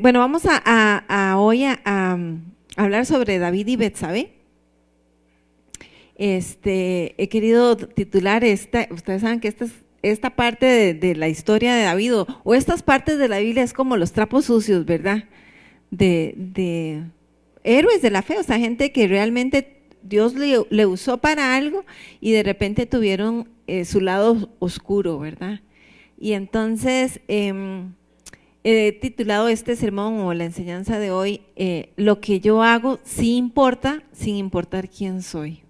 Bueno, vamos hoy a hablar sobre David y Betsabé. He querido titular ustedes saben que esta parte de la historia de David o estas partes de la Biblia es como los trapos sucios, ¿verdad? De héroes de la fe, o sea, gente que realmente Dios le usó para algo y de repente tuvieron su lado oscuro, ¿verdad? Y entonces he titulado este sermón o la enseñanza de hoy, lo que yo hago sí importa, sin importar quién soy,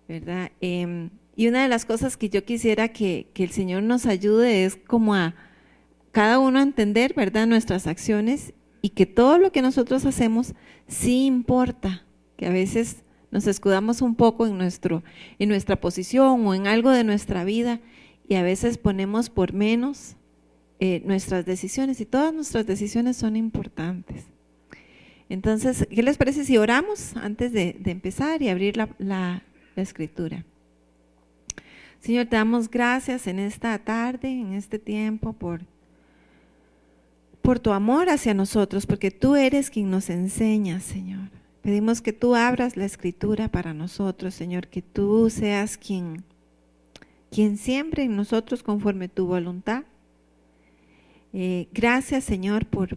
¿verdad? Y una de las cosas que yo quisiera que el Señor nos ayude es como a cada uno a entender, ¿verdad?, nuestras acciones y que todo lo que nosotros hacemos sí importa, que a veces nos escudamos un poco en nuestra posición o en algo de nuestra vida y a veces ponemos por menos nuestras decisiones, y todas nuestras decisiones son importantes. Entonces, ¿qué les parece si oramos antes de empezar y abrir la escritura? Señor, te damos gracias en esta tarde, en este tiempo, por tu amor hacia nosotros, porque tú eres quien nos enseña, Señor. Pedimos que tú abras la escritura para nosotros, Señor, que tú seas quien siembre en nosotros conforme tu voluntad. Gracias, Señor, por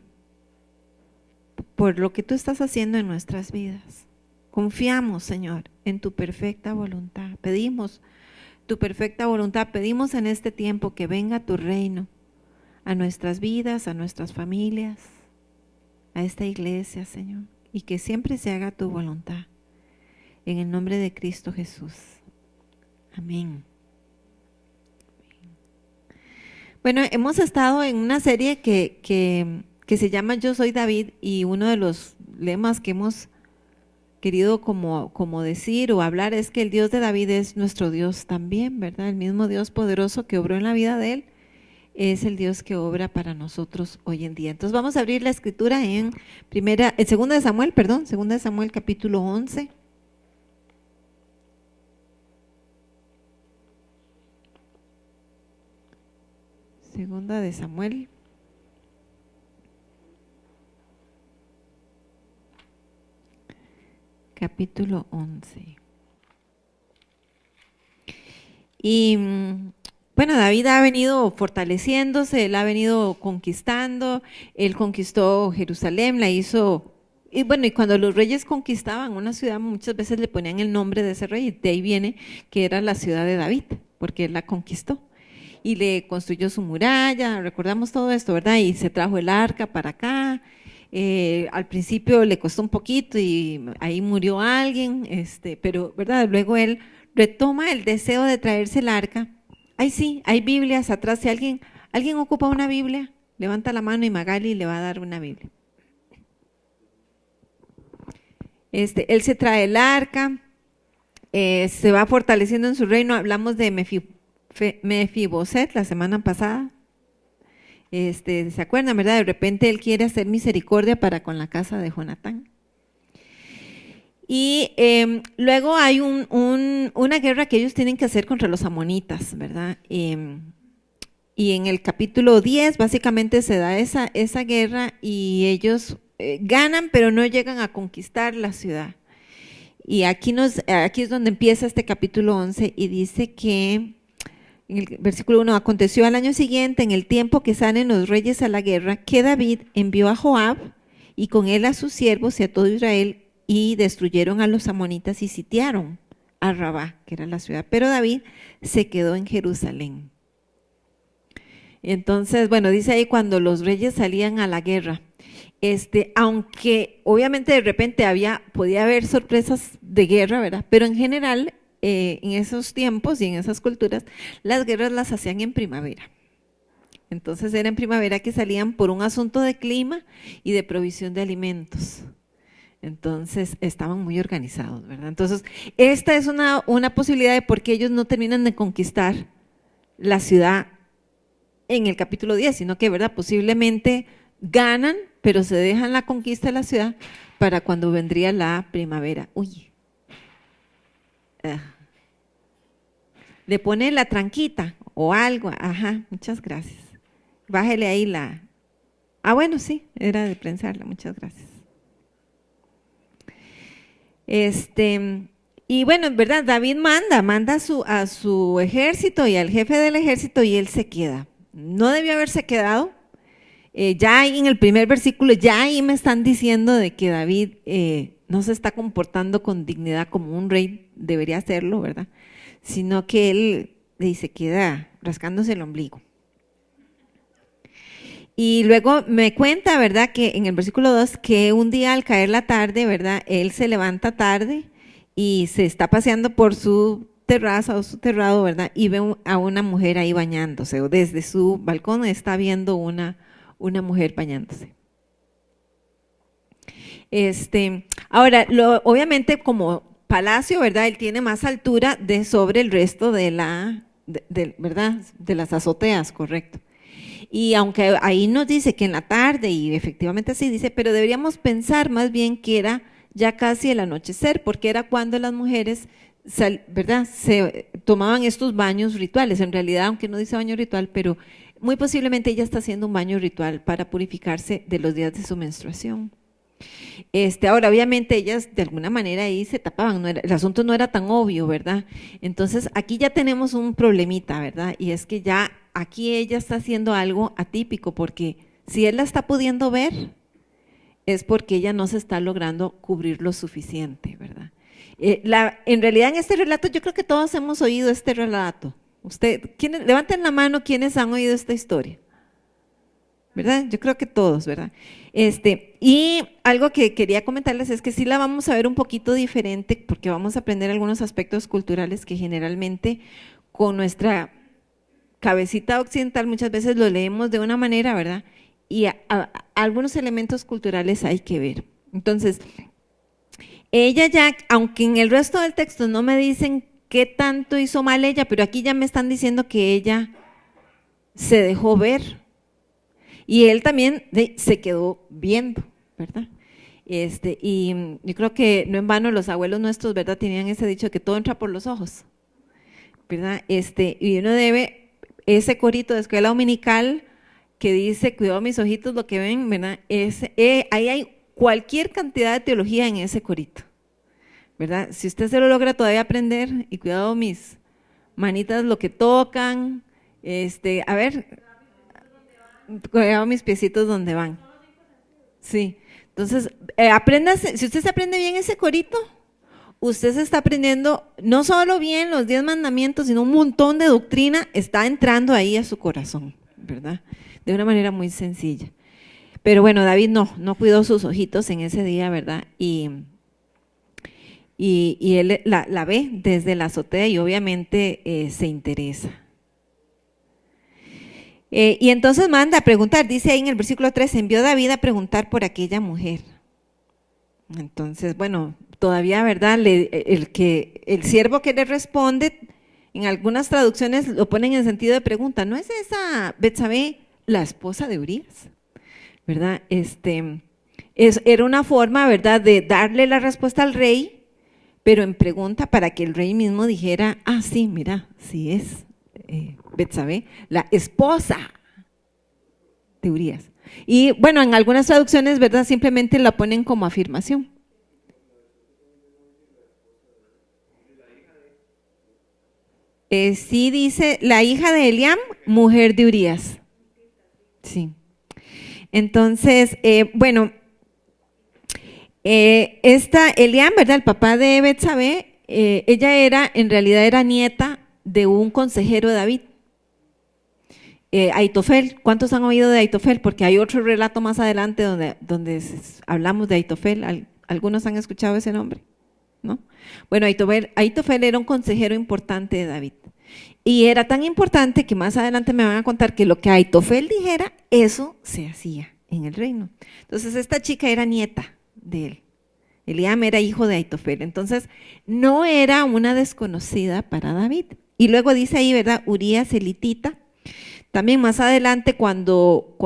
lo que tú estás haciendo en nuestras vidas. Confiamos, Señor, en tu perfecta voluntad. Pedimos tu perfecta voluntad. Pedimos en este tiempo que venga tu reino a nuestras vidas, a nuestras familias, a esta iglesia, Señor, y que siempre se haga tu voluntad. En el nombre de Cristo Jesús. Amén. Bueno, hemos estado en una serie que se llama Yo soy David, y uno de los lemas que hemos querido como decir o hablar es que el Dios de David es nuestro Dios también, ¿verdad? El mismo Dios poderoso que obró en la vida de él es el Dios que obra para nosotros hoy en día. Entonces vamos a abrir la escritura en segunda de Samuel capítulo 11. Segunda de Samuel. Capítulo 11. Y bueno, David ha venido fortaleciéndose, él ha venido conquistando, él conquistó Jerusalén, la hizo, y bueno, y cuando los reyes conquistaban una ciudad muchas veces le ponían el nombre de ese rey, de ahí viene que era la ciudad de David, porque él la conquistó. Y le construyó su muralla, recordamos todo esto, ¿verdad? Y se trajo el arca para acá. Al principio le costó un poquito y ahí murió alguien, pero ¿verdad? Luego él retoma el deseo de traerse el arca. Ay, sí, hay Biblias atrás. Si alguien ocupa una Biblia, levanta la mano y Magali le va a dar una Biblia. Él se trae el arca, se va fortaleciendo en su reino. Hablamos de Mefiboset la semana pasada. ¿Se acuerdan, verdad? De repente él quiere hacer misericordia para con la casa de Jonatán. Y luego hay una guerra que ellos tienen que hacer contra los amonitas, ¿verdad? Y en el capítulo 10 básicamente se da esa guerra y ellos ganan, pero no llegan a conquistar la ciudad. Y aquí es donde empieza este capítulo 11 y dice que en el versículo 1, aconteció al año siguiente, en el tiempo que salen los reyes a la guerra, que David envió a Joab y con él a sus siervos y a todo Israel, y destruyeron a los amonitas y sitiaron a Rabá, que era la ciudad. Pero David se quedó en Jerusalén. Entonces, bueno, dice ahí cuando los reyes salían a la guerra, aunque obviamente de repente podía haber sorpresas de guerra, ¿verdad? Pero en general, en esos tiempos y en esas culturas, las guerras las hacían en primavera. Entonces era en primavera que salían por un asunto de clima y de provisión de alimentos. Entonces estaban muy organizados, ¿verdad? Entonces esta es una posibilidad de por qué ellos no terminan de conquistar la ciudad en el capítulo 10, sino que, ¿verdad?, posiblemente ganan, pero se dejan la conquista de la ciudad para cuando vendría la primavera. Uy, le pone la tranquita o algo. Ajá, muchas gracias. Bájele ahí Ah, bueno, sí, era de prensarla, muchas gracias. Y bueno, en verdad, David manda a su ejército y al jefe del ejército y él se queda. No debió haberse quedado. Ya ahí en el primer versículo, ya ahí me están diciendo de que David no se está comportando con dignidad como un rey debería hacerlo, ¿verdad? Sino que él se queda rascándose el ombligo. Y luego me cuenta, ¿verdad? Que en el versículo 2, que un día al caer la tarde, ¿verdad? Él se levanta tarde y se está paseando por su terraza o su terrado, ¿verdad? Y ve a una mujer ahí bañándose, o desde su balcón está viendo una mujer bañándose. Ahora, obviamente como palacio, ¿verdad? Él tiene más altura sobre el resto de ¿verdad? De las azoteas, correcto. Y aunque ahí nos dice que en la tarde, y efectivamente así dice, pero deberíamos pensar más bien que era ya casi el anochecer, porque era cuando las mujeres, ¿verdad? Se tomaban estos baños rituales. En realidad, aunque no dice baño ritual, pero muy posiblemente ella está haciendo un baño ritual para purificarse de los días de su menstruación. Ahora, obviamente ellas de alguna manera ahí se tapaban, el asunto no era tan obvio, ¿verdad? Entonces aquí ya tenemos un problemita, ¿verdad? Y es que ya aquí ella está haciendo algo atípico, porque si él la está pudiendo ver, es porque ella no se está logrando cubrir lo suficiente, ¿verdad? En realidad en este relato, yo creo que todos hemos oído este relato. Levanten la mano quienes han oído esta historia, ¿verdad? Yo creo que todos, ¿verdad? Y algo que quería comentarles es que sí la vamos a ver un poquito diferente, porque vamos a aprender algunos aspectos culturales que generalmente con nuestra cabecita occidental muchas veces lo leemos de una manera, ¿verdad? Y algunos elementos culturales hay que ver. Entonces, ella ya, aunque en el resto del texto no me dicen qué tanto hizo mal ella, pero aquí ya me están diciendo que ella se dejó ver. Y él también se quedó viendo, ¿verdad? Y yo creo que no en vano los abuelos nuestros, ¿verdad? Tenían ese dicho que todo entra por los ojos, ¿verdad? Y uno debe, ese corito de escuela dominical que dice, cuidado mis ojitos lo que ven, ¿verdad? Ahí hay cualquier cantidad de teología en ese corito, ¿verdad? Si usted se lo logra todavía aprender, y cuidado mis manitas lo que tocan, a ver, cuidado mis piecitos donde van. Sí, entonces, apréndase, si usted se aprende bien ese corito, usted se está aprendiendo no solo bien los 10 mandamientos, sino un montón de doctrina está entrando ahí a su corazón, ¿verdad? De una manera muy sencilla. Pero bueno, David no cuidó sus ojitos en ese día, ¿verdad? Y él la ve desde la azotea y obviamente se interesa. Y entonces manda a preguntar, dice ahí en el versículo 3, envió David a preguntar por aquella mujer. Entonces, bueno, todavía, ¿verdad? El siervo que le responde, en algunas traducciones lo ponen en sentido de pregunta, ¿no es esa Betsabé la esposa de Urías? ¿Verdad? Era una forma, ¿verdad?, de darle la respuesta al rey, pero en pregunta para que el rey mismo dijera, ah, sí, mira, sí es Betsabé, la esposa de Urías. Y bueno, en algunas traducciones, ¿verdad?, simplemente la ponen como afirmación. Sí dice, la hija de Eliam, mujer de Urías. Sí. Entonces, bueno, esta Eliam, ¿verdad?, el papá de Betsabé, ella en realidad era nieta de un consejero de David. Aitofel, ¿cuántos han oído de Aitofel? Porque hay otro relato más adelante donde hablamos de Aitofel. ¿Algunos han escuchado ese nombre? ¿No? Bueno, Aitofel era un consejero importante de David. Y era tan importante que más adelante me van a contar que lo que Aitofel dijera, eso se hacía en el reino. Entonces esta chica era nieta de él. Eliam era hijo de Aitofel. Entonces no era una desconocida para David. Y luego dice ahí, ¿verdad?, Urías elitita. También más adelante cuando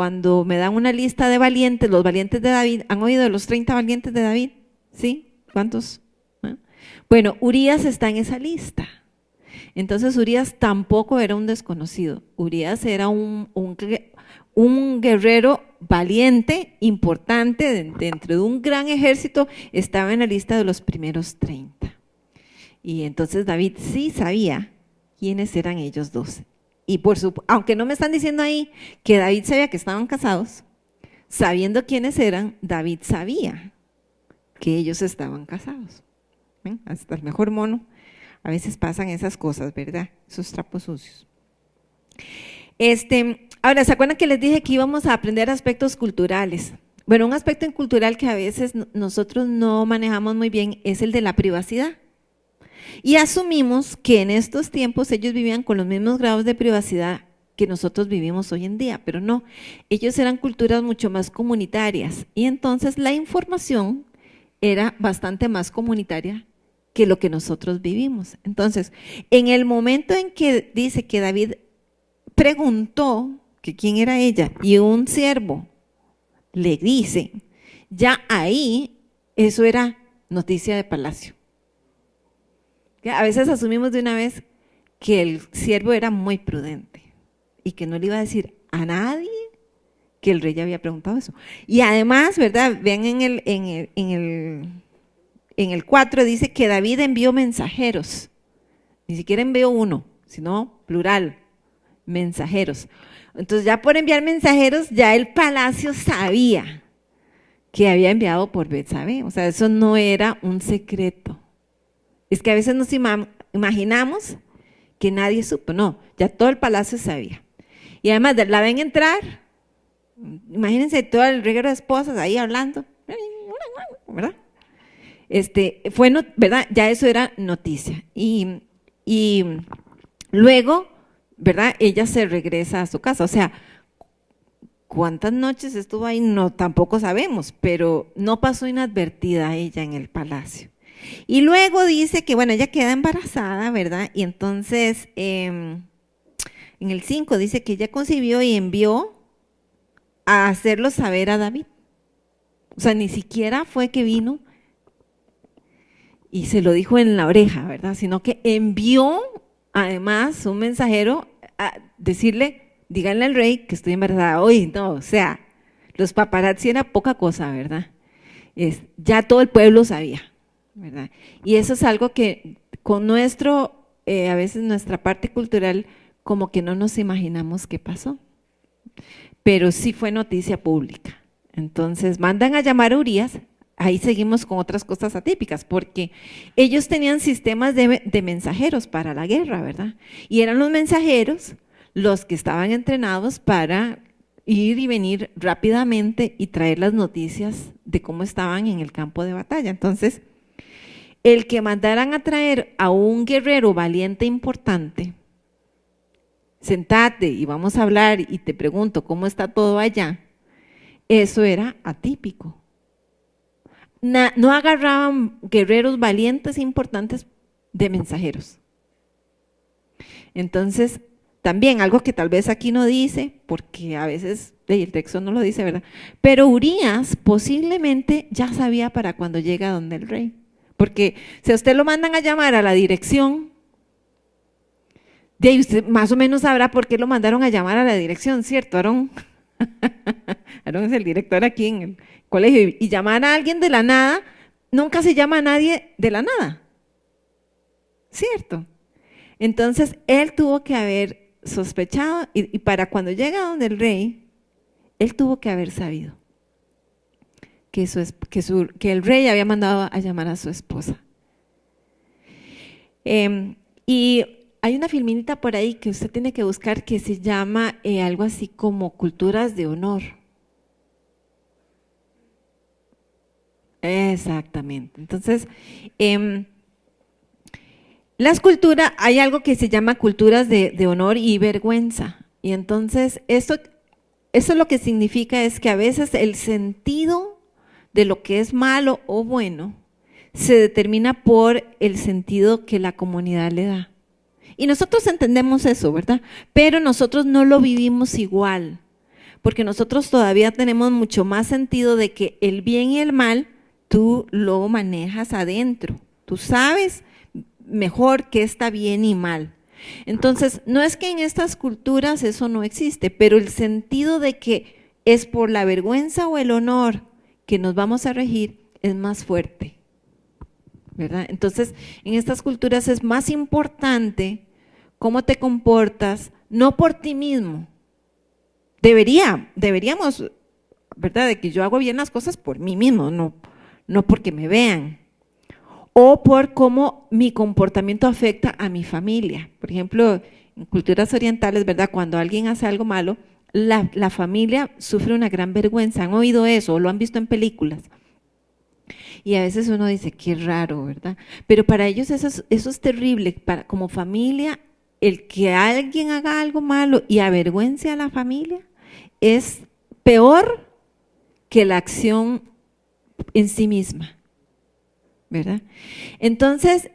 me dan una lista de valientes, los valientes de David, ¿han oído de los 30 valientes de David? ¿Sí? ¿Cuántos? ¿Ah? Bueno, Urías está en esa lista. Entonces Urías tampoco era un desconocido. Urías era un un guerrero valiente, importante, dentro de un gran ejército, estaba en la lista de los primeros 30. Y entonces David sí sabía quiénes eran ellos dos. Y aunque no me están diciendo ahí que David sabía que estaban casados, sabiendo quiénes eran, David sabía que ellos estaban casados. ¿Ven? Hasta el mejor mono, a veces pasan esas cosas, ¿verdad? Esos trapos sucios. Ahora, ¿se acuerdan que les dije que íbamos a aprender aspectos culturales? Bueno, un aspecto cultural que a veces nosotros no manejamos muy bien es el de la privacidad. Y asumimos que en estos tiempos ellos vivían con los mismos grados de privacidad que nosotros vivimos hoy en día, pero no, ellos eran culturas mucho más comunitarias y entonces la información era bastante más comunitaria que lo que nosotros vivimos. Entonces, en el momento en que dice que David preguntó que quién era ella y un siervo le dice, ya ahí eso era noticia de palacio. A veces asumimos de una vez que el siervo era muy prudente y que no le iba a decir a nadie que el rey ya había preguntado eso. Y además, ¿verdad? Vean en el 4 dice que David envió mensajeros, ni siquiera envió uno, sino plural, mensajeros. Entonces ya por enviar mensajeros, ya el palacio sabía que había enviado por Betsabé, o sea, eso no era un secreto. Es que a veces nos imaginamos que nadie supo, no, ya todo el palacio sabía. Y además la ven entrar, imagínense todo el reguero de esposas ahí hablando, ¿verdad? ¿Verdad? Ya eso era noticia. Y luego, ¿verdad? Ella se regresa a su casa, o sea, ¿cuántas noches estuvo ahí? No, tampoco sabemos, pero no pasó inadvertida ella en el palacio. Y luego dice que, bueno, ella queda embarazada, ¿verdad? Y entonces, en el 5 dice que ella concibió y envió a hacerlo saber a David. O sea, ni siquiera fue que vino y se lo dijo en la oreja, ¿verdad? Sino que envió además un mensajero a decirle, díganle al rey que estoy embarazada. Oye, no, o sea, los paparazzi era poca cosa, ¿verdad? Ya todo el pueblo sabía, ¿verdad? Y eso es algo que con a veces nuestra parte cultural, como que no nos imaginamos qué pasó, pero sí fue noticia pública. Entonces mandan a llamar a Urías, ahí seguimos con otras cosas atípicas, porque ellos tenían sistemas de mensajeros para la guerra, ¿verdad? Y eran los mensajeros los que estaban entrenados para ir y venir rápidamente y traer las noticias de cómo estaban en el campo de batalla. Entonces, el que mandaran a traer a un guerrero valiente importante, sentate y vamos a hablar y te pregunto cómo está todo allá, eso era atípico. No agarraban guerreros valientes e importantes de mensajeros. Entonces, también algo que tal vez aquí no dice, porque a veces el texto no lo dice, ¿verdad? Pero Urías posiblemente ya sabía para cuando llega donde el rey. Porque si a usted lo mandan a llamar a la dirección, de ahí usted más o menos sabrá por qué lo mandaron a llamar a la dirección, ¿cierto, Aarón? Aarón es el director aquí en el colegio. Y llamar a alguien de la nada, nunca se llama a nadie de la nada, ¿cierto? Entonces, él tuvo que haber sospechado y para cuando llega donde el rey, él tuvo que haber sabido que el rey había mandado a llamar a su esposa. Y hay una filminita por ahí que usted tiene que buscar que se llama algo así como Culturas de Honor. Exactamente. Entonces, las culturas, hay algo que se llama culturas de honor y vergüenza. Y entonces, eso lo que significa es que a veces el sentido de lo que es malo o bueno se determina por el sentido que la comunidad le da. Y nosotros entendemos eso, ¿verdad? Pero nosotros no lo vivimos igual, porque nosotros todavía tenemos mucho más sentido de que el bien y el mal tú lo manejas adentro. Tú sabes mejor qué está bien y mal. Entonces, no es que en estas culturas eso no existe, pero el sentido de que es por la vergüenza o el honor que nos vamos a regir es más fuerte, ¿verdad? Entonces, en estas culturas es más importante cómo te comportas, no por ti mismo. Deberíamos, ¿verdad? De que yo hago bien las cosas por mí mismo, no porque me vean. O por cómo mi comportamiento afecta a mi familia. Por ejemplo, en culturas orientales, ¿verdad? Cuando alguien hace algo malo, la familia sufre una gran vergüenza. ¿Han oído eso o lo han visto en películas? Y a veces uno dice, qué raro, ¿verdad? Pero para ellos eso es terrible. Como familia, el que alguien haga algo malo y avergüence a la familia es peor que la acción en sí misma, ¿verdad? Entonces,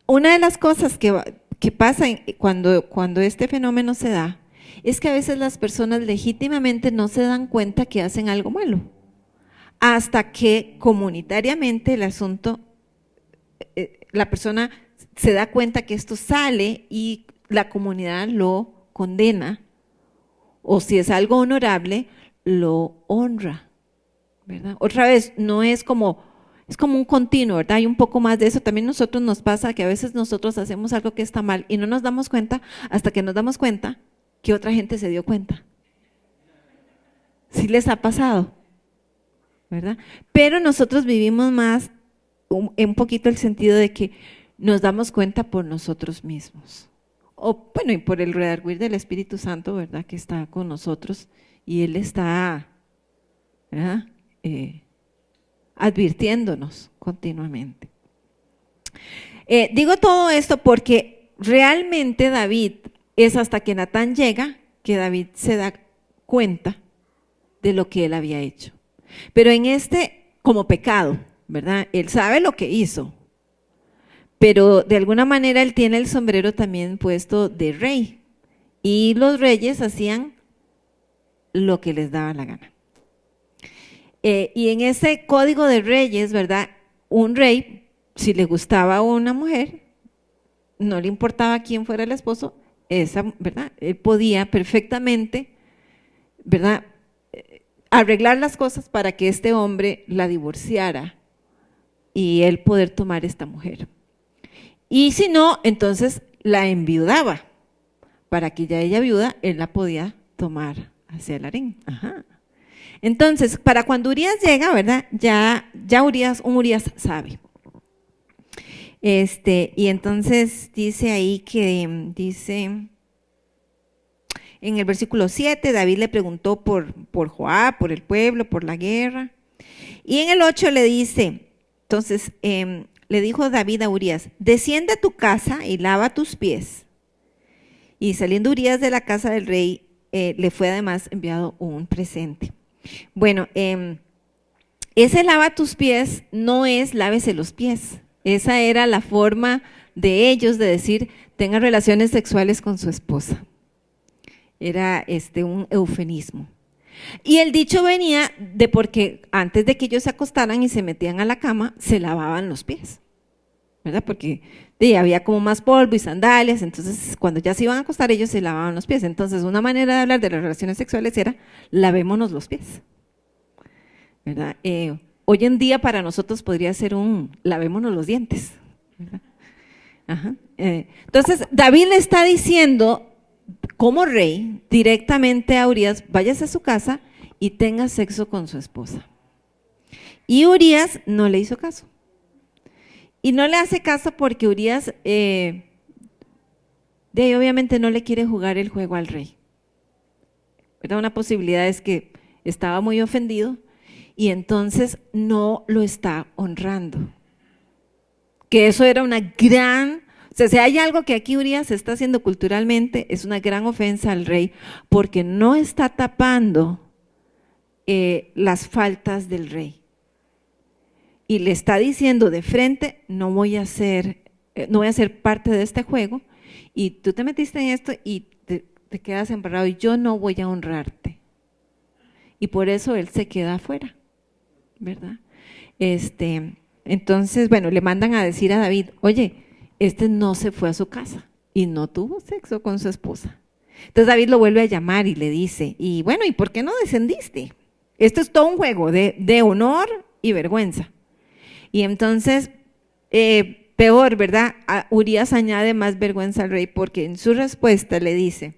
una de las cosas que pasa cuando este fenómeno se da es que a veces las personas legítimamente no se dan cuenta que hacen algo malo, hasta que comunitariamente el asunto, la persona se da cuenta que esto sale y la comunidad lo condena, o si es algo honorable, lo honra, ¿verdad? Otra vez, no es como un continuo, ¿verdad? Hay un poco más de eso. También nosotros nos pasa que a veces nosotros hacemos algo que está mal y no nos damos cuenta hasta que nos damos cuenta que otra gente se dio cuenta. ¿Sí les ha pasado? ¿Verdad? Pero nosotros vivimos más un poquito el sentido de que nos damos cuenta por nosotros mismos. O bueno, y por el redarguir del Espíritu Santo, ¿verdad? Que está con nosotros y Él está, ¿verdad? Advirtiéndonos continuamente. Digo todo esto porque realmente David, es hasta que Natán llega que David se da cuenta de lo que él había hecho. Pero como pecado, ¿verdad? Él sabe lo que hizo, pero de alguna manera él tiene el sombrero también puesto de rey. Y los reyes hacían lo que les daba la gana. Y en ese código de reyes, ¿verdad? Un rey, si le gustaba a una mujer, no le importaba quién fuera el esposo, ¿verdad? Él podía perfectamente, ¿verdad? Arreglar las cosas para que este hombre la divorciara y él poder tomar esta mujer. Y si no, entonces la enviudaba. Para que ya ella viuda, él la podía tomar hacia el harén. Ajá. Entonces, para cuando Urías llega, ¿verdad? Ya un Urías sabe. Y entonces dice ahí dice en el versículo 7, David le preguntó por Joab, por el pueblo, por la guerra. Y en el 8 le dice, entonces le dijo David a Urías, desciende a tu casa y lava tus pies. Y saliendo Urías de la casa del rey, le fue además enviado un presente. Bueno, ese lava tus pies no es lávese los pies. Esa era la forma de ellos de decir tenga relaciones sexuales con su esposa. Era un eufemismo. Y el dicho venía de porque antes de que ellos se acostaran y se metían a la cama, se lavaban los pies, ¿verdad? Porque había como más polvo y sandalias, entonces cuando ya se iban a acostar ellos se lavaban los pies. Entonces una manera de hablar de las relaciones sexuales era lavémonos los pies, ¿verdad? Hoy en día para nosotros podría ser lavémonos los dientes, ¿verdad? Ajá. Entonces David le está diciendo como rey directamente a Urías, váyase a su casa y tenga sexo con su esposa. Y Urías no le hizo caso. Y no le hace caso porque Urías obviamente no le quiere jugar el juego al rey. ¿Verdad? Una posibilidad es que estaba muy ofendido y entonces no lo está honrando. Que eso era una gran... O sea, si hay algo que aquí Urías está haciendo culturalmente, es una gran ofensa al rey, porque no está tapando las faltas del rey. Y le está diciendo de frente, no voy a ser parte de este juego, y tú te metiste en esto y te quedas embarrado, y yo no voy a honrarte. Y por eso él se queda afuera, ¿verdad? Entonces, bueno, le mandan a decir a David, oye, no se fue a su casa, y no tuvo sexo con su esposa. Entonces David lo vuelve a llamar y le dice, y bueno, ¿y por qué no descendiste? Esto es todo un juego de honor y vergüenza. Y entonces, peor, ¿verdad? Urías añade más vergüenza al rey porque en su respuesta le dice,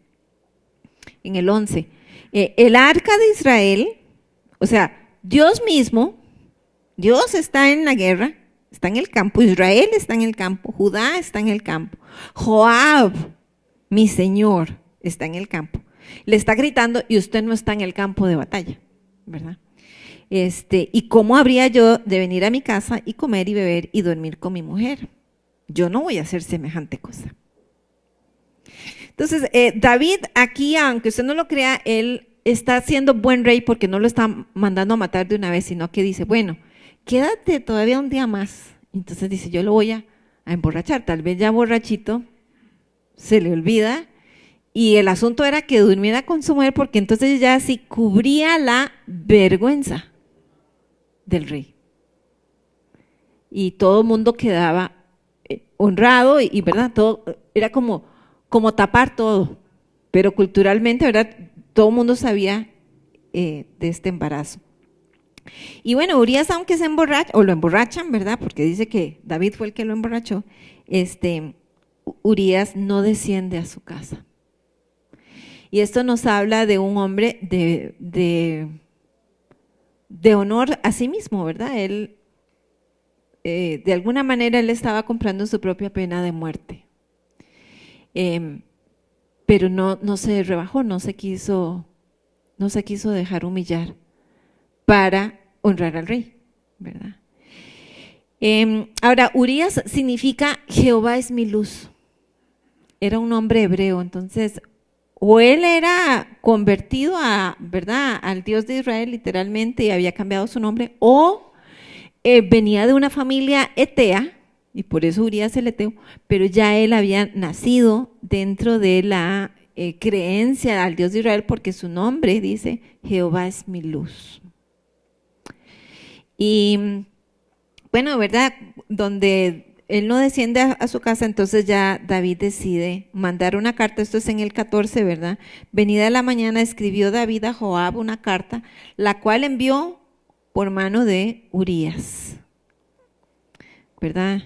en el 11, el arca de Israel, o sea, Dios mismo, Dios está en la guerra, está en el campo, Israel está en el campo, Judá está en el campo, Joab, mi señor, está en el campo. Le está gritando y usted no está en el campo de batalla, ¿verdad? ¿Y cómo habría yo de venir a mi casa y comer y beber y dormir con mi mujer? Yo no voy a hacer semejante cosa. Entonces, David aquí, aunque usted no lo crea, él está siendo buen rey porque no lo está mandando a matar de una vez, sino que dice, bueno, quédate todavía un día más. Entonces dice, yo lo voy a emborrachar. Tal vez ya borrachito se le olvida. Y el asunto era que durmiera con su mujer porque entonces ya sí cubría la vergüenza del rey. Y todo el mundo quedaba honrado y ¿verdad? Todo era como tapar todo. Pero culturalmente, ¿verdad? Todo el mundo sabía de este embarazo. Y bueno, Urías, aunque se emborracha, o lo emborrachan, ¿verdad? Porque dice que David fue el que lo emborrachó, Urías no desciende a su casa. Y esto nos habla de un hombre de honor a sí mismo, ¿verdad? Él, de alguna manera, él estaba comprando su propia pena de muerte. Pero no se rebajó, no se quiso dejar humillar para honrar al rey, ¿verdad? Ahora, Urías significa Jehová es mi luz. Era un nombre hebreo, entonces o él era convertido ¿verdad? Al Dios de Israel literalmente y había cambiado su nombre, o venía de una familia etea, y por eso Urías el eteo, pero ya él había nacido dentro de la creencia al Dios de Israel porque su nombre dice, Jehová es mi luz. Y bueno, ¿verdad? Donde él no desciende a su casa, entonces ya David decide mandar una carta, esto es en el 14, ¿verdad? Venida la mañana escribió David a Joab una carta, la cual envió por mano de Urías, ¿verdad?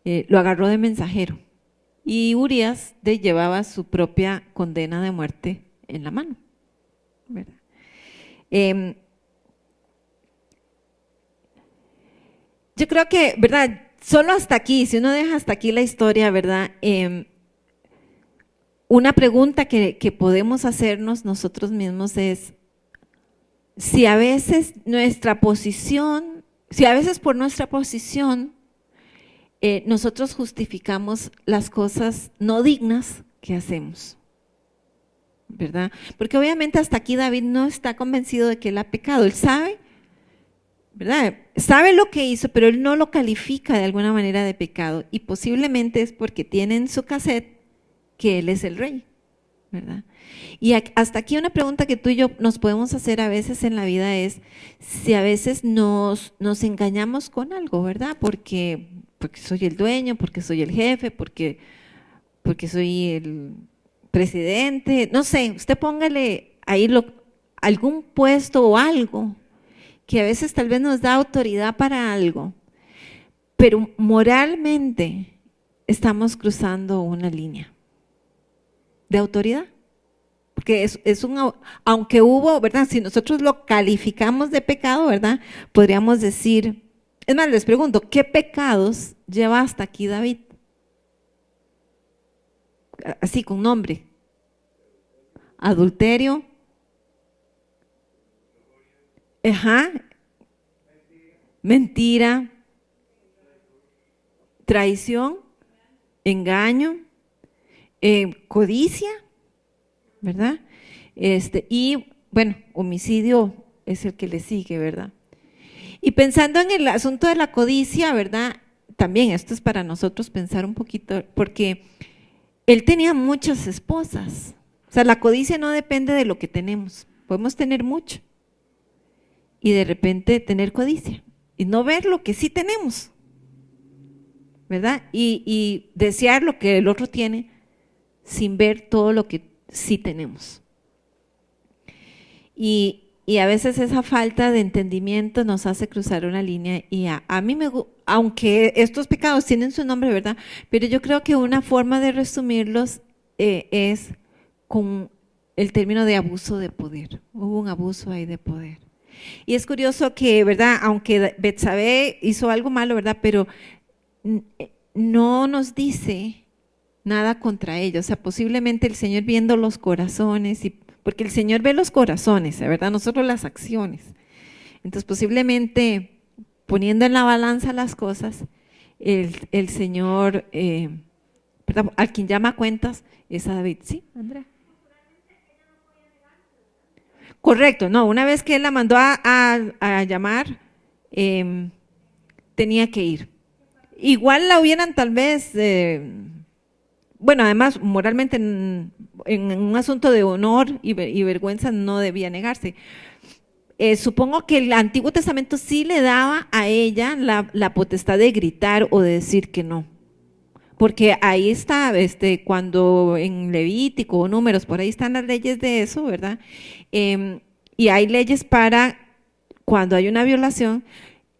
Lo agarró de mensajero y Urías llevaba su propia condena de muerte en la mano, ¿verdad? Yo creo que, ¿verdad? Solo hasta aquí, si uno deja hasta aquí la historia, ¿verdad? Una pregunta que podemos hacernos nosotros mismos es, si a veces por nuestra posición, nosotros justificamos las cosas no dignas que hacemos, ¿verdad? Porque obviamente hasta aquí David no está convencido de que él ha pecado, él sabe, ¿verdad? Sabe lo que hizo, pero él no lo califica de alguna manera de pecado y posiblemente es porque tiene en su cassette que él es el rey, ¿verdad? Y hasta aquí una pregunta que tú y yo nos podemos hacer a veces en la vida es si a veces nos engañamos con algo, ¿verdad? Porque soy el dueño, porque soy el jefe, porque soy el presidente, no sé, usted póngale ahí algún puesto o algo que a veces tal vez nos da autoridad para algo, pero moralmente estamos cruzando una línea de autoridad. Porque aunque hubo, ¿verdad? Si nosotros lo calificamos de pecado, ¿verdad? Podríamos decir, es más, les pregunto, ¿qué pecados lleva hasta aquí David? Así, con nombre. Adulterio. Ajá. Mentira. Traición. Engaño. Codicia. ¿Verdad? Y bueno, homicidio es el que le sigue, ¿verdad? Y pensando en el asunto de la codicia, ¿verdad? También esto es para nosotros pensar un poquito, porque él tenía muchas esposas. O sea, la codicia no depende de lo que tenemos. Podemos tener mucho y de repente tener codicia y no ver lo que sí tenemos. ¿verdad? Y desear lo que el otro tiene sin ver todo lo que sí tenemos. Y a veces esa falta de entendimiento nos hace cruzar una línea y a mí aunque estos pecados tienen su nombre, ¿verdad? Pero yo creo que una forma de resumirlos es con el término de abuso de poder. Hubo un abuso ahí de poder. Y es curioso que, ¿verdad? Aunque Betsabé hizo algo malo, ¿verdad? Pero no nos dice nada contra ella. O sea, posiblemente el Señor viendo los corazones, porque el Señor ve los corazones, ¿verdad? Nosotros las acciones. Entonces, posiblemente poniendo en la balanza las cosas, el Señor, ¿verdad? Al quien llama a cuentas es a David. ¿Sí, Andrea? Correcto, no, una vez que él la mandó a llamar, tenía que ir. Igual la hubieran tal vez, bueno, además moralmente en un asunto de honor y vergüenza no debía negarse. Supongo que el Antiguo Testamento sí le daba a ella la potestad de gritar o de decir que no. Porque ahí está, cuando en Levítico o Números, por ahí están las leyes de eso, ¿verdad? Y hay leyes para cuando hay una violación,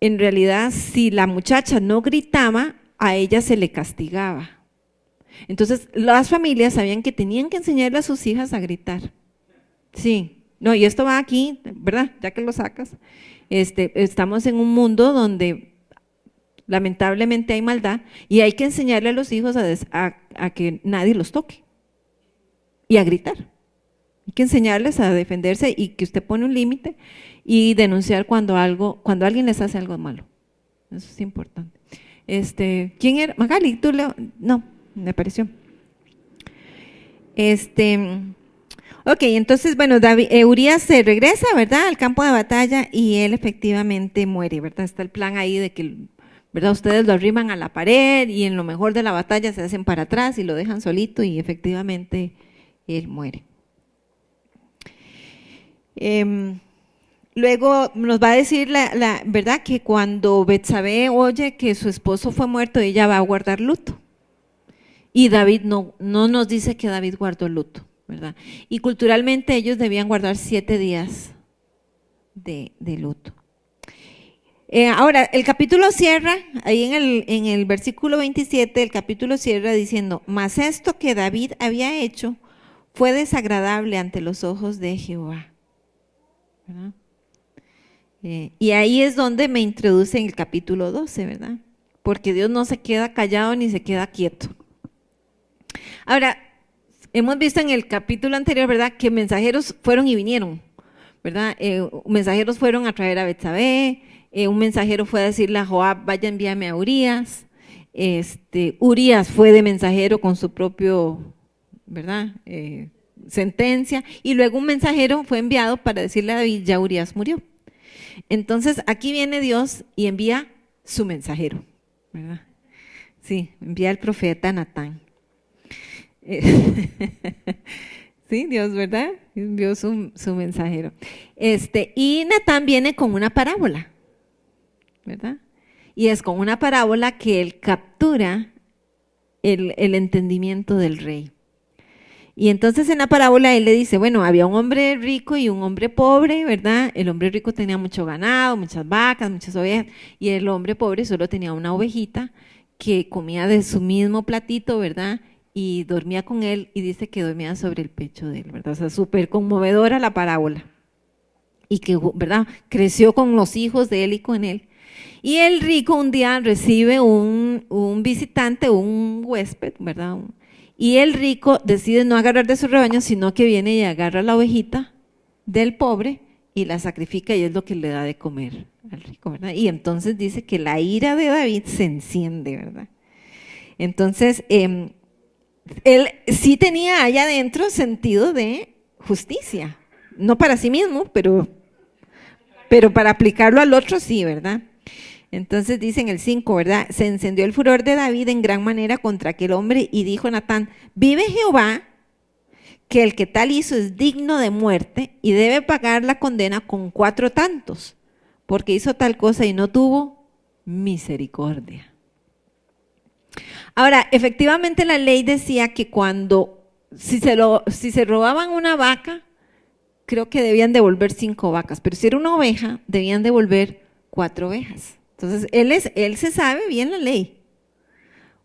en realidad si la muchacha no gritaba, a ella se le castigaba. Entonces las familias sabían que tenían que enseñarle a sus hijas a gritar. Sí, no, y esto va aquí, ¿verdad? Ya que lo sacas, estamos en un mundo donde lamentablemente hay maldad y hay que enseñarle a los hijos a que nadie los toque y a gritar. Hay que enseñarles a defenderse y que usted pone un límite y denunciar cuando alguien les hace algo malo. Eso es importante. ¿Quién era? Magali, tú no, me pareció. Ok, entonces, bueno, Urías se regresa, ¿verdad?, al campo de batalla y él efectivamente muere, ¿verdad? Está el plan ahí de que, ¿verdad?, ustedes lo arriman a la pared y en lo mejor de la batalla se hacen para atrás y lo dejan solito y efectivamente él muere. Luego nos va a decir la verdad que cuando Betsabé oye que su esposo fue muerto, ella va a guardar luto. Y David no nos dice que David guardó luto, ¿verdad? Y culturalmente ellos debían guardar 7 días de luto. Ahora, el capítulo cierra, ahí en el versículo 27, el capítulo cierra diciendo: mas esto que David había hecho fue desagradable ante los ojos de Jehová. ¿Verdad? Y ahí es donde me introduce en el capítulo 12, ¿verdad? Porque Dios no se queda callado ni se queda quieto. Ahora, hemos visto en el capítulo anterior, ¿verdad?, que mensajeros fueron y vinieron, ¿verdad? Mensajeros fueron a traer a Betsabé, un mensajero fue a decirle a Joab: vaya, envíame a Urías. Urías fue de mensajero con su propio, ¿verdad?, sentencia, y luego un mensajero fue enviado para decirle a David: ya Urías murió. Entonces aquí viene Dios y envía su mensajero, ¿verdad? Sí, envía al profeta Natán. Sí, Dios, ¿verdad? Envió su mensajero. Y Natán viene con una parábola, ¿verdad? Y es con una parábola que él captura el entendimiento del rey. Y entonces en la parábola él le dice: bueno, había un hombre rico y un hombre pobre, ¿verdad? El hombre rico tenía mucho ganado, muchas vacas, muchas ovejas, y el hombre pobre solo tenía una ovejita que comía de su mismo platito, ¿verdad?, y dormía con él, y dice que dormía sobre el pecho de él, ¿verdad? O sea, súper conmovedora la parábola. Y que, ¿verdad?, creció con los hijos de él y con él. Y el rico un día recibe un visitante, un huésped, ¿verdad?, y el rico decide no agarrar de su rebaño, sino que viene y agarra la ovejita del pobre y la sacrifica, y es lo que le da de comer al rico, ¿verdad? Y entonces dice que la ira de David se enciende, ¿verdad? Entonces, él sí tenía allá adentro sentido de justicia, no para sí mismo, pero para aplicarlo al otro sí, ¿verdad? Entonces dice en el 5, ¿verdad? Se encendió el furor de David en gran manera contra aquel hombre y dijo Natán: vive Jehová, que el que tal hizo es digno de muerte y debe pagar la condena con 4 tantos, porque hizo tal cosa y no tuvo misericordia. Ahora, efectivamente la ley decía que si se robaban una vaca, creo que debían devolver 5 vacas, pero si era una oveja, debían devolver 4 ovejas. Entonces, él se sabe bien la ley.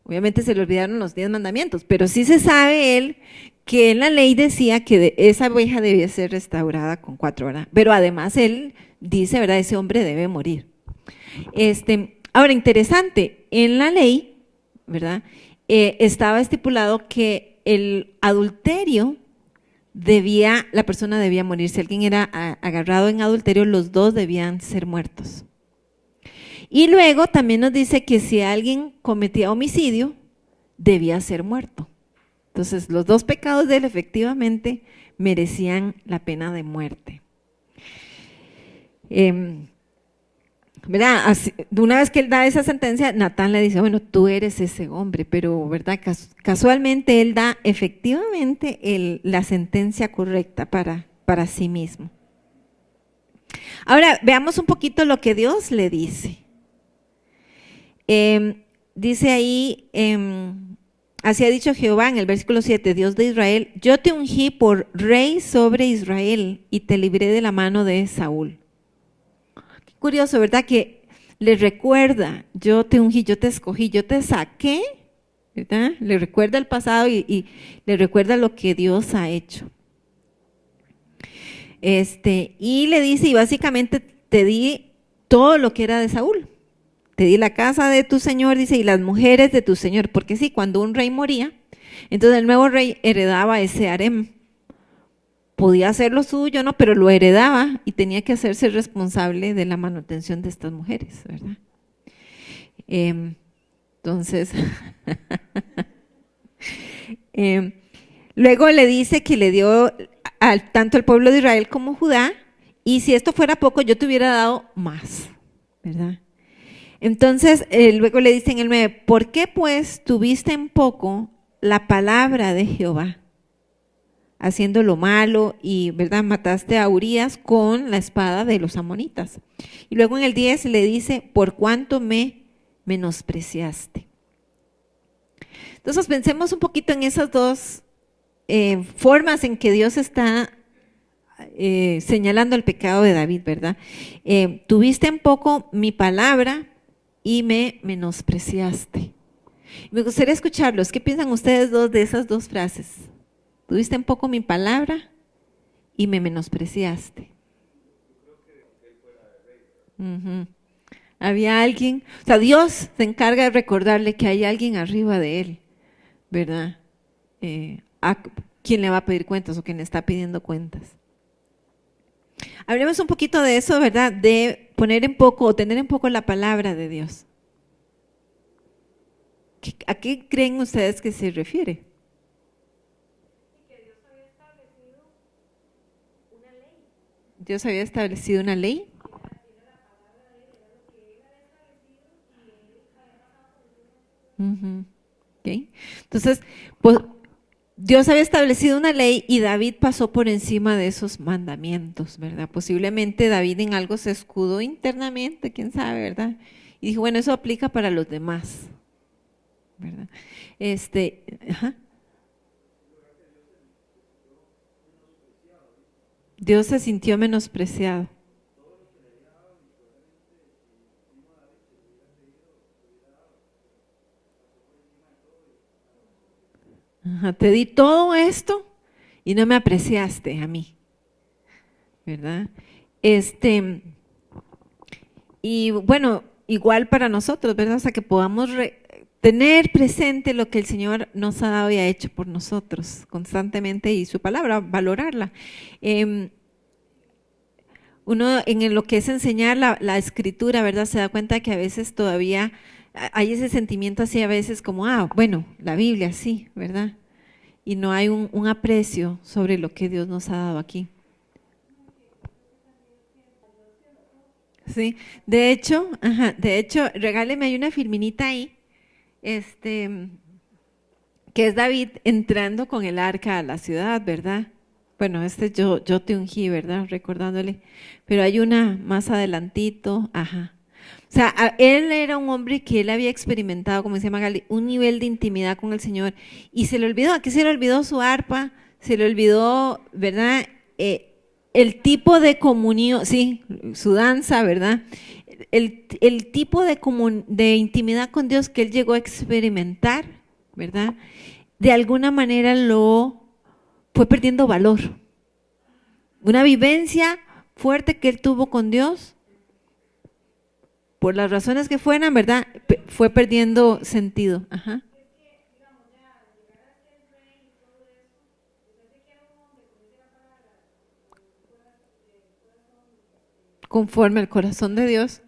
Obviamente se le olvidaron los 10 mandamientos, pero sí se sabe él que en la ley decía que esa oveja debía ser restaurada con 4, ¿verdad? Pero además él dice, ¿verdad? Ese hombre debe morir. Ahora, interesante, en la ley, ¿verdad? Estaba estipulado que el adulterio la persona debía morir. Si alguien era agarrado en adulterio, los dos debían ser muertos. Y luego también nos dice que si alguien cometía homicidio, debía ser muerto. Entonces, los dos pecados de él efectivamente merecían la pena de muerte. ¿Verdad? Así, una vez que él da esa sentencia, Natán le dice, bueno, tú eres ese hombre, pero ¿verdad? Casualmente él da efectivamente la sentencia correcta para sí mismo. Ahora, veamos un poquito lo que Dios le dice. Dice ahí, así ha dicho Jehová en el versículo 7, Dios de Israel, yo te ungí por rey sobre Israel y te libré de la mano de Saúl. Qué curioso, ¿verdad? Que le recuerda, yo te ungí, yo te escogí, yo te saqué, ¿verdad? Le recuerda el pasado y le recuerda lo que Dios ha hecho. Y le dice, y básicamente te di todo lo que era de Saúl. Te di la casa de tu señor, dice, y las mujeres de tu señor. Porque sí, cuando un rey moría, entonces el nuevo rey heredaba ese harem. Podía hacer lo suyo, ¿no? Pero lo heredaba y tenía que hacerse responsable de la manutención de estas mujeres, ¿verdad? Entonces, luego le dice que le dio tanto al pueblo de Israel como Judá, y si esto fuera poco, yo te hubiera dado más, ¿verdad? Entonces, luego le dice en el 9, ¿por qué pues tuviste en poco la palabra de Jehová, haciendo lo malo y, ¿verdad?, mataste a Urías con la espada de los amonitas? Y luego en el 10 le dice, ¿por cuánto me menospreciaste? Entonces, pensemos un poquito en esas dos formas en que Dios está señalando el pecado de David, ¿verdad? Tuviste en poco mi palabra y me menospreciaste. Me gustaría escucharlos. ¿Qué piensan ustedes dos de esas dos frases? Tuviste en poco mi palabra y me menospreciaste. Había alguien, o sea, Dios se encarga de recordarle que hay alguien arriba de él, ¿verdad? A quien le va a pedir cuentas o quien le está pidiendo cuentas. Hablemos un poquito de eso, ¿verdad? De poner en poco o tener en poco la palabra de Dios. ¿A qué creen ustedes que se refiere? Que Dios había establecido una ley. Dios había establecido una ley. Okay. Entonces, pues, Dios había establecido una ley y David pasó por encima de esos mandamientos, ¿verdad? Posiblemente David en algo se escudó internamente, quién sabe, ¿verdad? Y dijo, bueno, eso aplica para los demás, ¿verdad? Dios se sintió menospreciado. Te di todo esto y no me apreciaste a mí, ¿verdad? Y bueno, igual para nosotros, ¿verdad? O sea, que podamos tener presente lo que el Señor nos ha dado y ha hecho por nosotros constantemente y su palabra, valorarla. Uno en lo que es enseñar la escritura, ¿verdad? Se da cuenta que a veces todavía hay ese sentimiento así a veces como, bueno, la Biblia sí, ¿verdad? Y no hay un aprecio sobre lo que Dios nos ha dado aquí. Sí, de hecho, regáleme, hay una filminita ahí, que es David entrando con el arca a la ciudad, ¿verdad? Bueno, yo te ungí, ¿verdad? Recordándole, pero hay una más adelantito, O sea, él era un hombre que él había experimentado, como decía Magali, un nivel de intimidad con el Señor y se le olvidó, aquí se le olvidó su arpa, se le olvidó, ¿verdad? El tipo de comunión, sí, su danza, ¿verdad? El tipo de intimidad con Dios que él llegó a experimentar, ¿verdad? De alguna manera lo fue perdiendo valor. Una vivencia fuerte que él tuvo con Dios, por las razones que fueran, ¿verdad? Fue perdiendo sentido. Ajá. Conforme al corazón de Dios.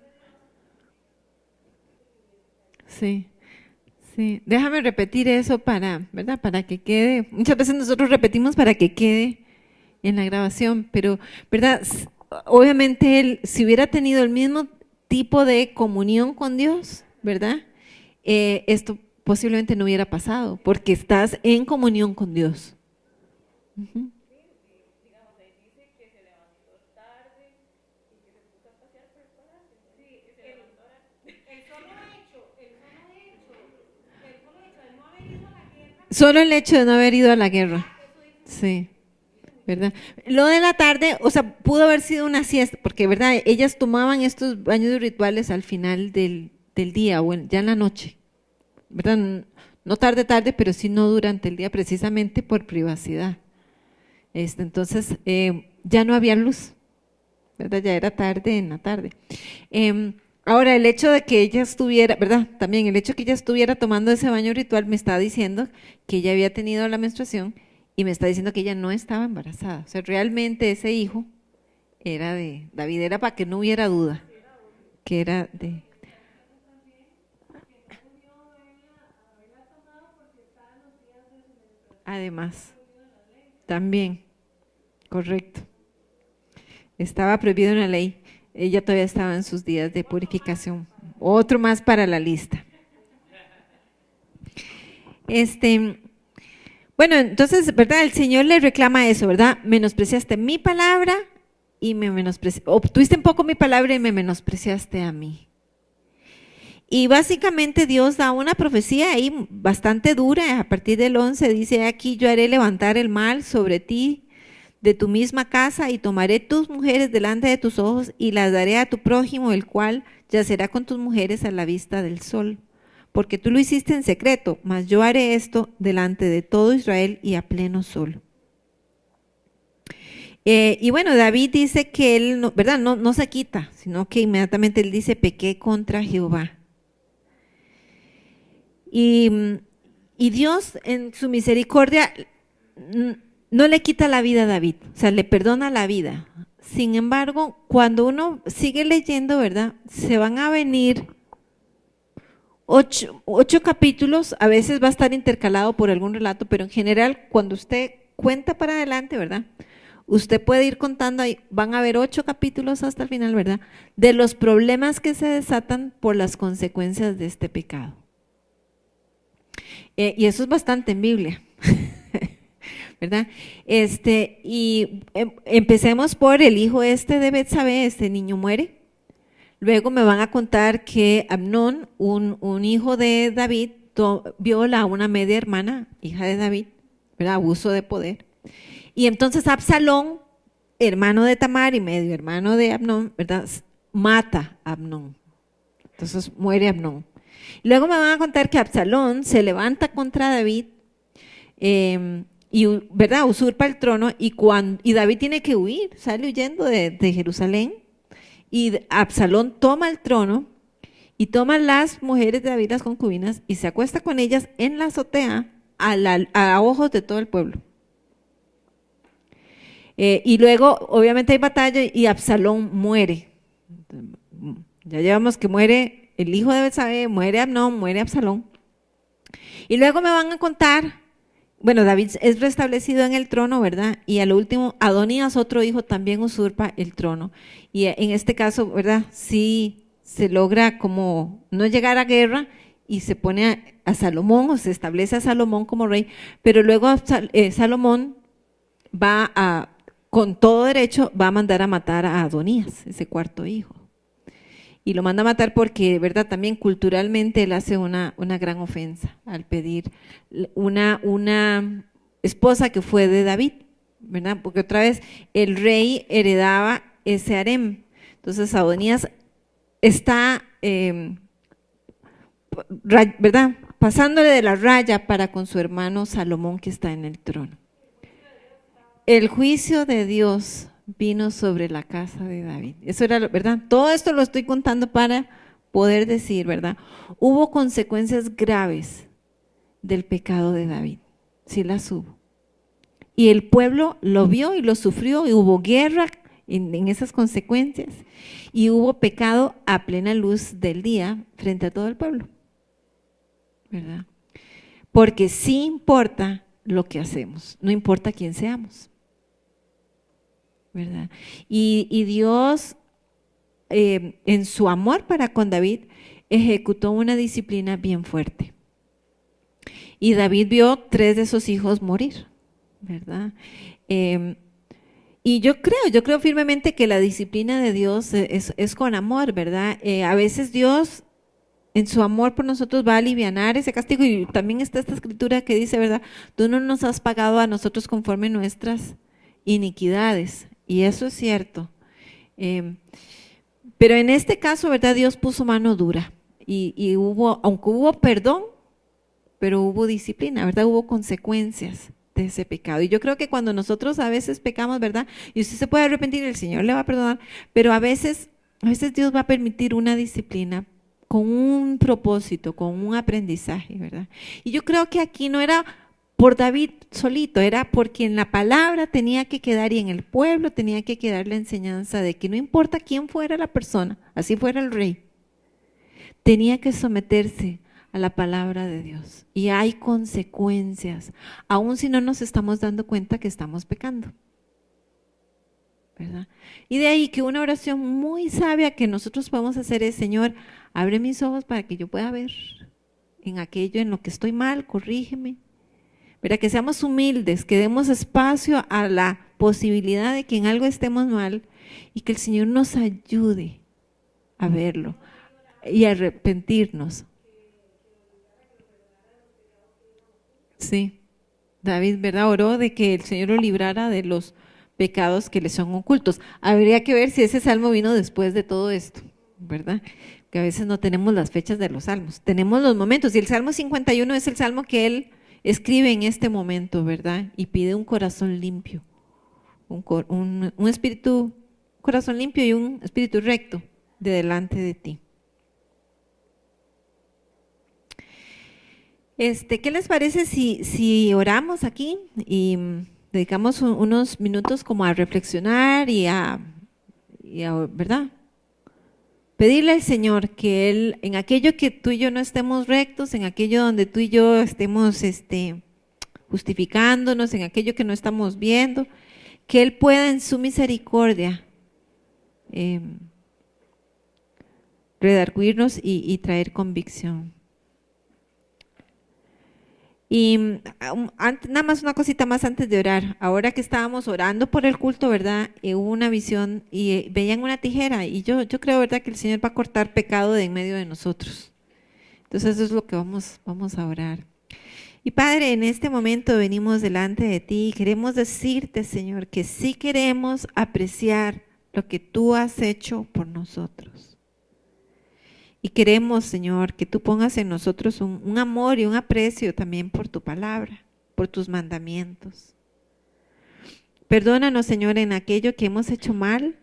Sí, sí. Déjame repetir eso para, ¿verdad? Para que quede. Muchas veces nosotros repetimos para que quede en la grabación, pero, ¿verdad? Obviamente él, si hubiera tenido el mismo tipo de comunión con Dios, ¿verdad? Esto posiblemente no hubiera pasado, porque estás en comunión con Dios. Ujú. Solo el hecho de no haber ido a la guerra. Sí, ¿verdad? Lo de la tarde, o sea, pudo haber sido una siesta, porque, ¿verdad? Ellas tomaban estos baños rituales al final del día o ya en la noche, ¿verdad? No tarde, tarde, pero sí no durante el día, precisamente por privacidad. Entonces, ya no había luz, ¿verdad? Ya era tarde en la tarde. Ahora, el hecho de que ella estuviera, ¿verdad? También el hecho de que ella estuviera tomando ese baño ritual me está diciendo que ella había tenido la menstruación y me está diciendo que ella no estaba embarazada. O sea, realmente ese hijo era de David, era para que no hubiera duda, que era de... Además, también, correcto. Estaba prohibido en la ley. Ella todavía estaba en sus días de purificación. Otro más para la lista. Bueno, entonces, ¿verdad? El Señor le reclama eso, ¿verdad? Menospreciaste mi palabra y me menospreciaste. Obtuviste un poco mi palabra y me menospreciaste a mí. Y básicamente Dios da una profecía ahí bastante dura. A partir del 11 dice, aquí yo haré levantar el mal sobre ti de tu misma casa y tomaré tus mujeres delante de tus ojos y las daré a tu prójimo, el cual yacerá con tus mujeres a la vista del sol. Porque tú lo hiciste en secreto, mas yo haré esto delante de todo Israel y a pleno sol. Y bueno, David dice que él, no, ¿verdad? No se quita, sino que inmediatamente él dice, pequé contra Jehová. Y Dios en su misericordia no le quita la vida a David, o sea, le perdona la vida. Sin embargo, cuando uno sigue leyendo, ¿verdad? Se van a venir 8 capítulos, a veces va a estar intercalado por algún relato, pero en general, cuando usted cuenta para adelante, ¿verdad? Usted puede ir contando, ahí van a haber 8 capítulos hasta el final, ¿verdad? De los problemas que se desatan por las consecuencias de este pecado. Y eso es bastante en Biblia, ¿verdad? Y empecemos por el hijo de Betsabé, este niño muere. Luego me van a contar que Amnón, un hijo de David, viola a una media hermana, hija de David, ¿verdad? Abuso de poder. Y entonces Absalón, hermano de Tamar y medio hermano de Amnón, ¿verdad? Mata a Amnón. Entonces muere Amnón. Luego me van a contar que Absalón se levanta contra David y, ¿verdad? Usurpa el trono y David tiene que huir, sale huyendo de Jerusalén y Absalón toma el trono y toma las mujeres de David, las concubinas, y se acuesta con ellas en la azotea a ojos de todo el pueblo. Y luego, obviamente hay batalla y Absalón muere. Ya llevamos que muere el hijo de Betsabé, muere Amnón, muere Absalón. Y luego me van a contar, bueno, David es restablecido en el trono, ¿verdad? Y al último, Adonías, otro hijo, también usurpa el trono. Y en este caso, ¿verdad? Sí se logra como no llegar a guerra y se pone a Salomón o se establece a Salomón como rey, pero luego Salomón con todo derecho, va a mandar a matar a Adonías, ese cuarto hijo. y lo manda a matar porque, ¿verdad? También culturalmente él hace una gran ofensa al pedir una esposa que fue de David, ¿verdad? Porque otra vez el rey heredaba ese harem. Entonces Adonías está, ¿verdad? Pasándole de la raya para con su hermano Salomón que está en el trono. El juicio de Dios vino sobre la casa de David. Eso era, ¿verdad? Todo esto lo estoy contando para poder decir, ¿verdad? Hubo consecuencias graves del pecado de David. Sí las hubo. Y el pueblo lo vio y lo sufrió y hubo guerra en esas consecuencias y hubo pecado a plena luz del día frente a todo el pueblo, ¿verdad? Porque sí importa lo que hacemos, no importa quién seamos, ¿verdad? Y Dios, en su amor para con David, ejecutó una disciplina bien fuerte. Y David vio 3 de sus hijos morir, ¿verdad? Y yo creo firmemente que la disciplina de Dios es con amor, ¿verdad? A veces Dios en su amor por nosotros va a alivianar ese castigo y también está esta escritura que dice, ¿verdad? Tú no nos has pagado a nosotros conforme nuestras iniquidades y eso es cierto. Pero en este caso, ¿verdad? Dios puso mano dura y hubo, aunque hubo perdón, pero hubo disciplina, ¿verdad? Hubo consecuencias de ese pecado. Y yo creo que cuando nosotros a veces pecamos, ¿verdad? Y usted se puede arrepentir, el Señor le va a perdonar, pero a veces Dios va a permitir una disciplina con un propósito, con un aprendizaje, ¿verdad? Y yo creo que aquí no era por David solito, era porque en la palabra tenía que quedar y en el pueblo tenía que quedar la enseñanza de que no importa quién fuera la persona, así fuera el rey, tenía que someterse a la palabra de Dios. Y hay consecuencias, aun si no nos estamos dando cuenta que estamos pecando, ¿verdad? Y de ahí que una oración muy sabia que nosotros podemos hacer es: Señor, abre mis ojos para que yo pueda ver en aquello en lo que estoy mal, corrígeme. ¿Verdad? Que seamos humildes, que demos espacio a la posibilidad de que en algo estemos mal y que el Señor nos ayude a verlo y a arrepentirnos. Sí, David, ¿verdad? Oró de que el Señor lo librara de los pecados que le son ocultos. Habría que ver si ese salmo vino después de todo esto, ¿verdad? Que a veces no tenemos las fechas de los salmos, tenemos los momentos. Y el Salmo 51 es el salmo que él escribe en este momento, ¿verdad? Y pide un corazón limpio, un espíritu, corazón limpio y un espíritu recto de delante de ti. ¿Qué les parece si oramos aquí y dedicamos unos minutos como a reflexionar y a, ¿verdad? Pedirle al Señor que Él, en aquello que tú y yo no estemos rectos, en aquello donde tú y yo estemos justificándonos, en aquello que no estamos viendo, que Él pueda en su misericordia redarguirnos y traer convicción. Y nada más una cosita más antes de orar. Ahora que estábamos orando por el culto, ¿verdad? Hubo una visión y veían una tijera y yo creo, ¿verdad? Que el Señor va a cortar pecado de en medio de nosotros. Entonces eso es lo que vamos a orar. Y Padre, en este momento venimos delante de ti y queremos decirte, Señor, que sí queremos apreciar lo que tú has hecho por nosotros. Y queremos, Señor, que tú pongas en nosotros un amor y un aprecio también por tu palabra, por tus mandamientos. Perdónanos, Señor, en aquello que hemos hecho mal,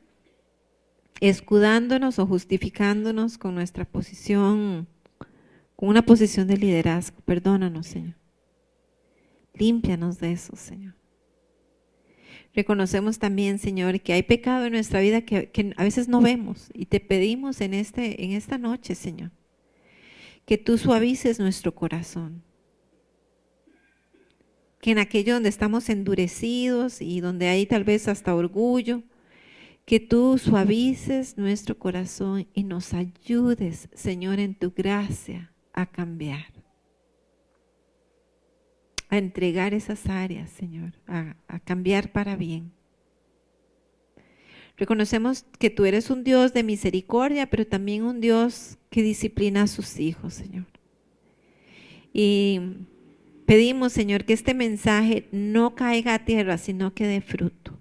escudándonos o justificándonos con nuestra posición, con una posición de liderazgo. Perdónanos, Señor. Límpianos de eso, Señor. Reconocemos también, Señor, que hay pecado en nuestra vida que a veces no vemos y te pedimos en esta noche, Señor, que tú suavices nuestro corazón, que en aquello donde estamos endurecidos y donde hay tal vez hasta orgullo, que tú suavices nuestro corazón y nos ayudes, Señor, en tu gracia a cambiar, a entregar esas áreas, Señor, a cambiar para bien. Reconocemos que tú eres un Dios de misericordia, pero también un Dios que disciplina a sus hijos, Señor. Y pedimos, Señor, que este mensaje no caiga a tierra, sino que dé fruto.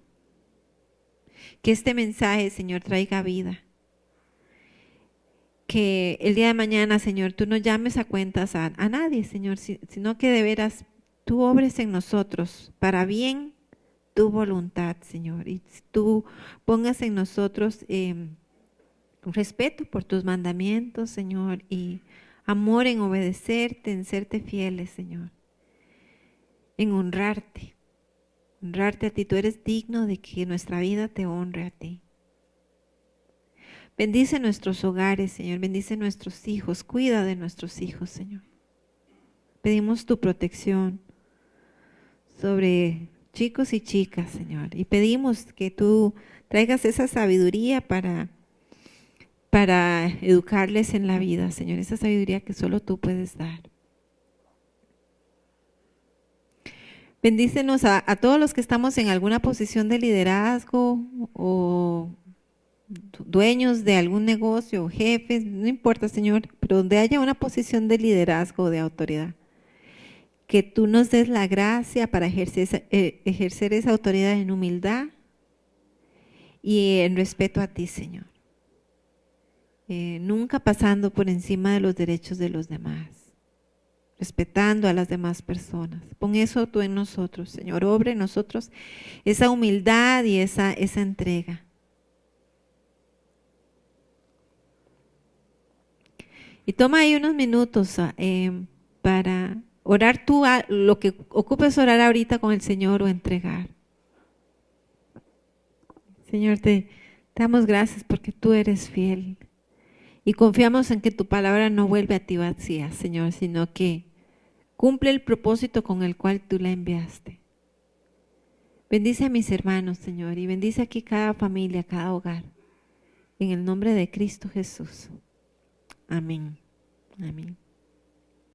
Que este mensaje, Señor, traiga vida. Que el día de mañana, Señor, tú no llames a cuentas a nadie, Señor, sino que de veras tú obres en nosotros para bien tu voluntad, Señor. Y tú pongas en nosotros respeto por tus mandamientos, Señor, y amor en obedecerte, en serte fieles, Señor. En honrarte a ti. Tú eres digno de que nuestra vida te honre a ti. Bendice nuestros hogares, Señor. Bendice nuestros hijos. Cuida de nuestros hijos, Señor. Pedimos tu protección sobre chicos y chicas, Señor. Y pedimos que tú traigas esa sabiduría para educarles en la vida, Señor. Esa sabiduría que solo tú puedes dar. Bendícenos a todos los que estamos en alguna posición de liderazgo o dueños de algún negocio, jefes, no importa, Señor, pero donde haya una posición de liderazgo o de autoridad, que tú nos des la gracia para ejercer esa autoridad en humildad y en respeto a ti, Señor. Nunca pasando por encima de los derechos de los demás, respetando a las demás personas. Pon eso tú en nosotros, Señor. Obra en nosotros esa humildad y esa entrega. Y toma ahí unos minutos para orar tú lo que ocupes orar ahorita con el Señor o entregar. Señor, te damos gracias porque tú eres fiel. Y confiamos en que tu palabra no vuelve a ti vacía, Señor, sino que cumple el propósito con el cual tú la enviaste. Bendice a mis hermanos, Señor, y bendice aquí cada familia, cada hogar. En el nombre de Cristo Jesús. Amén. Amén.